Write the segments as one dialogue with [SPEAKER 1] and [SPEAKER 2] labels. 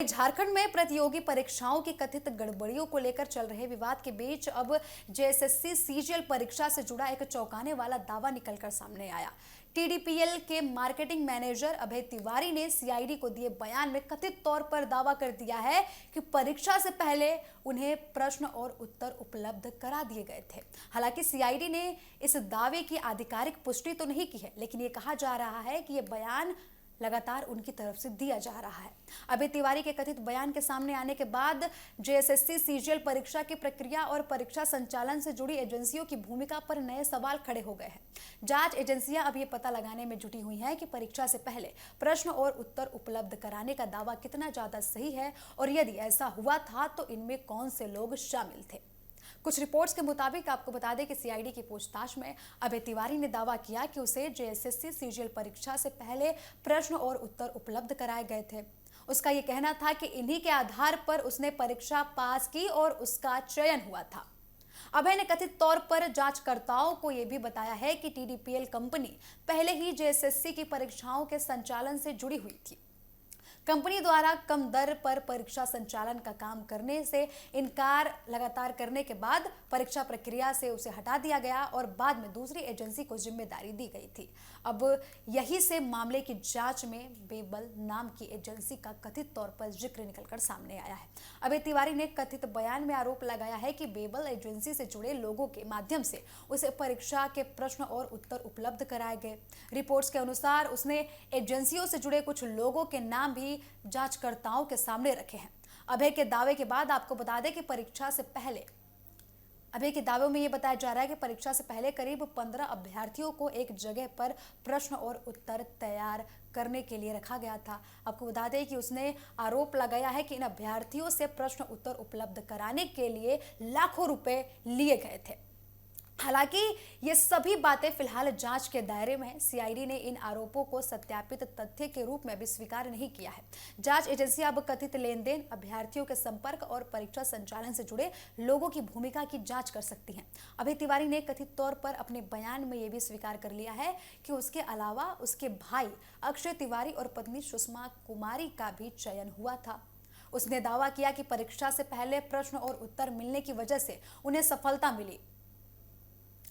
[SPEAKER 1] झारखंड में प्रतियोगी परीक्षाओं की कथित गड़बड़ियों को लेकर चल रहे विवाद के बीच अब जेएसएससी सीजीएल परीक्षा से जुड़ा एक चौंकाने वाला दावा निकलकर सामने आया। टीडीपीएल के मार्केटिंग मैनेजर अभय तिवारी ने सीआईडी को दिए बयान में कथित तौर पर दावा कर दिया है कि परीक्षा से पहले उन्हें प्रश्न और उत्तर उपलब्ध करा दिए गए थे। हालांकि सीआईडी ने इस दावे की आधिकारिक पुष्टि तो नहीं की है, लेकिन ये कहा जा रहा है कि ये बयान लगातार उनकी तरफ से दिया जा रहा है। अभय तिवारी के कथित बयान के सामने आने के बाद जेएसएससी सीजीएल परीक्षा की प्रक्रिया और परीक्षा संचालन से जुड़ी एजेंसियों की भूमिका पर नए सवाल खड़े हो गए हैं। जांच एजेंसियां अब ये पता लगाने में जुटी हुई हैं कि परीक्षा से पहले प्रश्न और उत्तर उपलब्ध कराने का दावा कितना ज्यादा सही है और यदि ऐसा हुआ था तो इनमें कौन से लोग शामिल थे। कुछ रिपोर्ट्स के मुताबिक आपको बता दें कि सीआईडी की पूछताछ में अभय तिवारी ने दावा किया कि उसे जेएसएससी सीजीएल परीक्षा से पहले प्रश्न और उत्तर उपलब्ध कराए गए थे। उसका यह कहना था कि इन्हीं के आधार पर उसने परीक्षा पास की और उसका चयन हुआ था। अभय ने कथित तौर पर जांचकर्ताओं को यह भी बताया है कि टीडीपीएल कंपनी पहले ही जेएसएससी की परीक्षाओं के संचालन से जुड़ी हुई थी। कंपनी द्वारा कम दर पर परीक्षा संचालन का काम करने से इनकार लगातार करने के बाद परीक्षा प्रक्रिया से उसे हटा दिया गया और बाद में दूसरी एजेंसी को जिम्मेदारी दी गई थी। अब यही से मामले की जांच में बेबल नाम की एजेंसी का कथित तौर पर जिक्र निकलकर सामने आया है। अभय तिवारी ने कथित बयान में आरोप लगाया है कि बेबल एजेंसी से जुड़े लोगों के माध्यम से उसे परीक्षा के प्रश्न और उत्तर उपलब्ध कराए गए। रिपोर्ट्स के अनुसार उसने एजेंसियों से जुड़े कुछ लोगों के नाम भी जांचकर्ताओं के सामने रखे हैं। अभय के दावे के बाद आपको बता दें कि परीक्षा से पहले अभय के दावों में यह बताया जा रहा है कि परीक्षा से पहले करीब 15 अभ्यर्थियों को एक जगह पर प्रश्न और उत्तर तैयार करने के लिए रखा गया था। आपको बता दें कि उसने आरोप लगाया है कि इन अभ्यर्थियों से प्रश्न उत्तर उपलब्ध कराने के लिए लाखों रुपए लिए गए थे। हालांकि ये सभी बातें फिलहाल जांच के दायरे में हैं। सीआईडी ने इन आरोपों को सत्यापित तथ्य के रूप में अभी स्वीकार नहीं किया है। जांच एजेंसियां अब कथित लेन देन, अभ्यर्थियों के संपर्क और परीक्षा संचालन से जुड़े लोगों की भूमिका की जांच कर सकती हैं। अभय तिवारी ने कथित तौर पर अपने बयान में यह भी स्वीकार कर लिया है कि उसके अलावा उसके भाई अक्षय तिवारी और पत्नी सुषमा कुमारी का भी चयन हुआ था। उसने दावा किया कि परीक्षा से पहले प्रश्न और उत्तर मिलने की वजह से उन्हें सफलता मिली।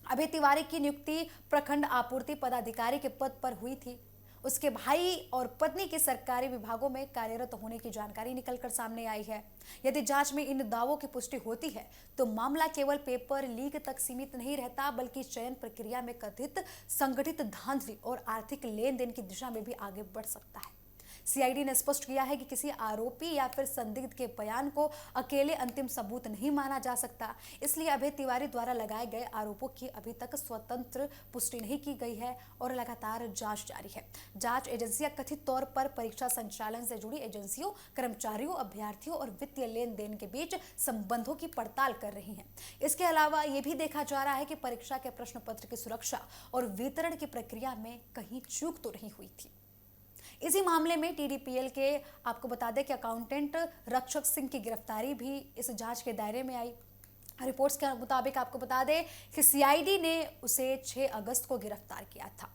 [SPEAKER 1] अभय तिवारी की नियुक्ति प्रखंड आपूर्ति पदाधिकारी के पद पर हुई थी। उसके भाई और पत्नी के सरकारी विभागों में कार्यरत होने की जानकारी निकलकर सामने आई है। यदि जांच में इन दावों की पुष्टि होती है तो मामला केवल पेपर लीक तक सीमित नहीं रहता, बल्कि चयन प्रक्रिया में कथित संगठित धांधली और आर्थिक लेन देन की दिशा में भी आगे बढ़ सकता है। सीआईडी ने स्पष्ट किया है कि किसी आरोपी या फिर संदिग्ध के बयान को अकेले अंतिम सबूत नहीं माना जा सकता। इसलिए अभय तिवारी द्वारा लगाए गए आरोपों की अभी तक स्वतंत्र पुष्टि नहीं की गई है और लगातार जांच जारी है। जांच एजेंसियां कथित तौर पर परीक्षा संचालन से जुड़ी एजेंसियों, कर्मचारियों, अभ्यर्थियों और वित्तीय लेन देन के बीच संबंधों की पड़ताल कर रही हैं। इसके अलावा यह भी देखा जा रहा है कि परीक्षा के प्रश्न पत्र की सुरक्षा और वितरण की प्रक्रिया में कहीं चूक तो नहीं हुई थी। इसी मामले में टीडीपीएल के आपको बता दें कि अकाउंटेंट रक्षक सिंह की गिरफ्तारी भी इस जांच के दायरे में आई। रिपोर्ट्स के मुताबिक आपको बता दें कि सीआईडी ने उसे 6 अगस्त को गिरफ्तार किया था।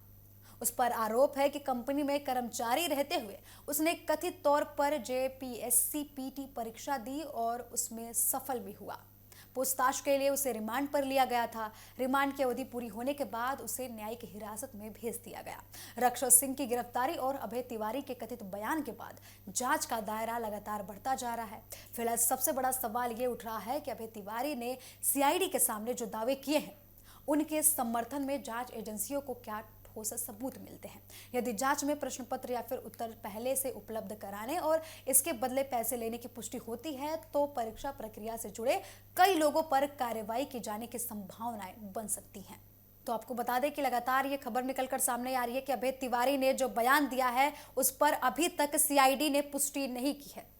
[SPEAKER 1] उस पर आरोप है कि कंपनी में कर्मचारी रहते हुए उसने कथित तौर पर जेपीएससी पीटी परीक्षा दी और उसमें सफल भी हुआ। पूछताछ के लिए उसे रिमांड पर लिया गया था। रिमांड की अवधि पूरी होने के बाद उसे न्यायिक हिरासत में भेज दिया गया। रक्षक सिंह की गिरफ्तारी और अभय तिवारी के कथित बयान के बाद जांच का दायरा लगातार बढ़ता जा रहा है। फिलहाल सबसे बड़ा सवाल ये उठ रहा है कि अभय तिवारी ने सीआईडी के सामने जो दावे किए हैं उनके समर्थन में जांच एजेंसियों को क्या ठोस सबूत मिलते हैं। यदि जांच में प्रश्न पत्र या फिर उत्तर पहले से उपलब्ध कराने और इसके बदले पैसे लेने की पुष्टि होती है तो परीक्षा प्रक्रिया से जुड़े कई लोगों पर कार्रवाई की जाने की संभावनाएं बन सकती हैं। तो आपको बता दें कि लगातार ये खबर निकलकर सामने आ रही है कि अभय तिवारी ने जो बयान दिया है उस पर अभी तक सीआईडी ने पुष्टि नहीं की है।